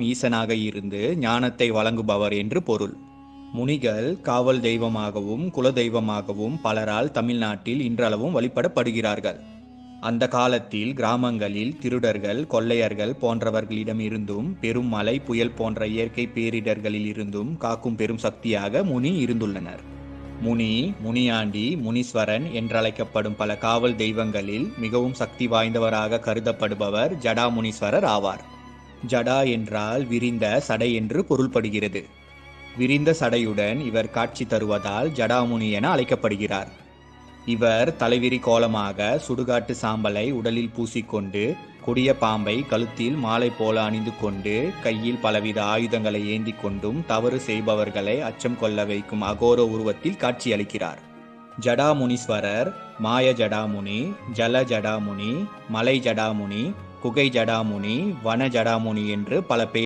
ஈசனாக இருந்து ஞானத்தை வழங்குபவர் என்று பொருள். முனிகள் காவல் தெய்வமாகவும் குலதெய்வமாகவும் பலரால் தமிழ்நாட்டில் இன்றளவும் வழிபடப்படுகிறார்கள். அந்த காலத்தில் கிராமங்களில் திருடர்கள், கொள்ளையர்கள் போன்றவர்களிடம் இருந்தும் பெரும் மழை, புயல் போன்ற இயற்கை பேரிடர்களில் இருந்தும் காக்கும் பெரும் சக்தியாக முனி இருந்துள்ளனர். முனி, முனியாண்டி, முனீஸ்வரன் என்றழைக்கப்படும் பல காவல் தெய்வங்களில் மிகவும் சக்தி வாய்ந்தவராக கருதப்படுபவர் ஜடாமுனீஸ்வரர் ஆவார். ஜடா என்றால் விரிந்த சடை என்று பொருள்படுகிறது. விரிந்த சடையுடன் இவர் காட்சி தருவதால் ஜடாமுனி என அழைக்கப்படுகிறார். இவர் தலைவிரி கோலமாக சுடுகாட்டு சாம்பலை உடலில் பூசிக்கொண்டு, கொடிய பாம்பை கழுத்தில் மாலை போல அணிந்து கொண்டு, கையில் பலவித ஆயுதங்களை ஏந்தி கொண்டும் தவறு செய்பவர்களை அச்சம் கொள்ள வைக்கும் அகோர உருவத்தில் காட்சியளிக்கிறார். ஜடாமுனீஸ்வரர் மாய ஜடாமுனி, ஜல ஜடாமுனி, மலை ஜடாமுனி, குகை ஜடாமுனி, வன ஜடாமுனி என்று பல பெயர்